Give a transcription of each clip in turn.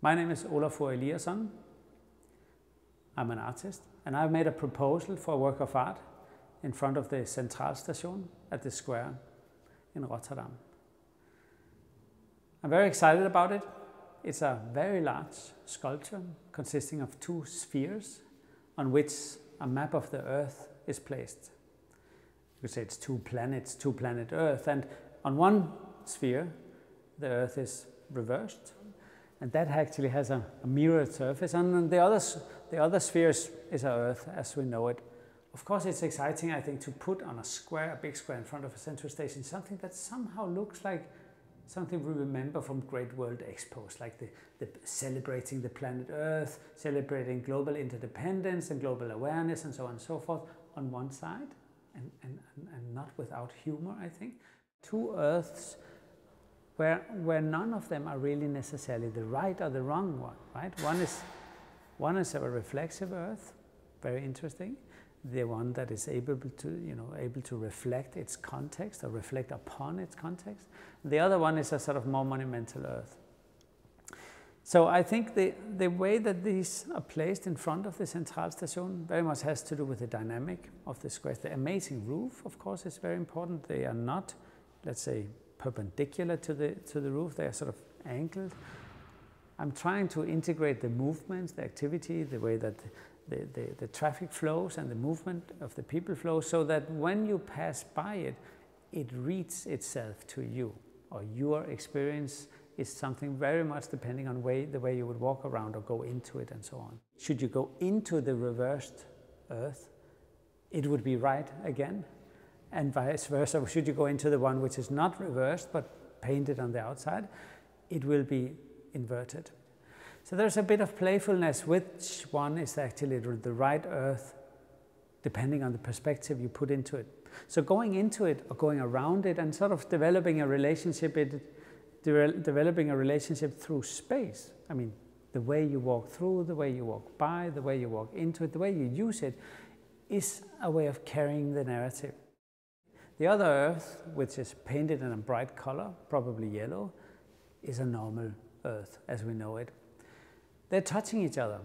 My name is Olafur Eliasson. I'm an artist, and I've made a proposal for a work of art in front of the Central station at the square in Rotterdam. I'm very excited about it. It's a very large sculpture consisting of two spheres on which a map of the Earth is placed. You could say it's two planet Earth, and on one sphere the Earth is reversed, and that actually has a mirrored surface, and on the other spheres is our Earth as we know it. Of course, it's exciting, I think, to put on a big square in front of a central station, something that somehow looks like something we remember from Great World Expos, like the celebrating the planet Earth, celebrating global interdependence and global awareness and so on and so forth on one side, and not without humor, I think. Two Earths where none of them are really necessarily the right or the wrong one, right? One is a reflexive Earth, very interesting. The one that is able to reflect its context or reflect upon its context. The other one is a sort of more monumental Earth. So I think the way that these are placed in front of the Central station very much has to do with the dynamic of the square. The amazing roof, of course, is very important. They are not, let's say, perpendicular to the roof. They are sort of angled. I'm trying to integrate the movements, the activity, the way that the traffic flows and the movement of the people flows, so that when you pass by it, it reads itself to you, or your experience is something very much depending on the way you would walk around or go into it and so on. Should you go into the reversed Earth, it would be right again, and vice versa. Should you go into the one which is not reversed but painted on the outside, it will be inverted. So there's a bit of playfulness, which one is actually the right Earth, depending on the perspective you put into it. So going into it or going around it and sort of developing a relationship through space. I mean, the way you walk through, the way you walk by, the way you walk into it, the way you use it is a way of carrying the narrative. The other Earth, which is painted in a bright color, probably yellow, is a normal Earth as we know it. They're touching each other,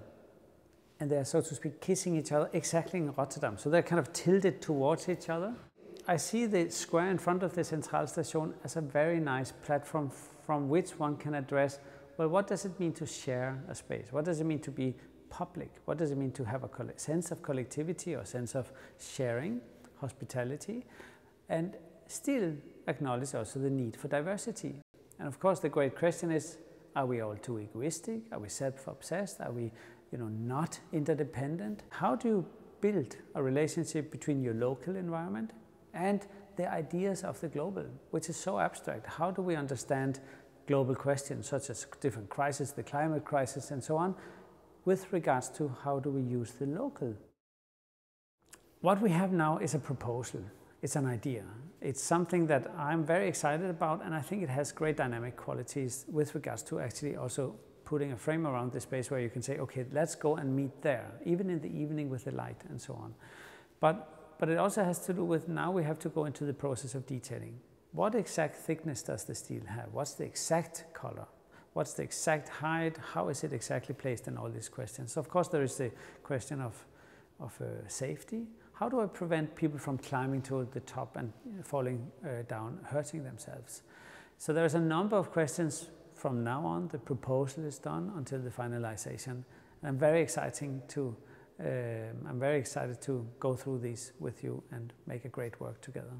and they're, so to speak, kissing each other exactly in Rotterdam. So they're kind of tilted towards each other. I see the square in front of the Central station as a very nice platform from which one can address, well, what does it mean to share a space? What does it mean to be public? What does it mean to have a sense of collectivity or sense of sharing, hospitality, and still acknowledge also the need for diversity? And of course, the great question is, are we all too egoistic? Are we self-obsessed? Are we, not interdependent? How do you build a relationship between your local environment and the ideas of the global, which is so abstract? How do we understand global questions such as different crises, the climate crisis and so on, with regards to how do we use the local? What we have now is a proposal. It's an idea. It's something that I'm very excited about, and I think it has great dynamic qualities with regards to actually also putting a frame around the space where you can say, okay, let's go and meet there, even in the evening with the light and so on. But it also has to do with, now we have to go into the process of detailing. What exact thickness does the steel have? What's the exact color? What's the exact height? How is it exactly placed in all these questions? So of course there is the question of safety. How do I prevent people from climbing to the top and falling down, hurting themselves? So there's a number of questions from now on. The proposal is done until the finalization. And I'm very excited to go through these with you and make a great work together.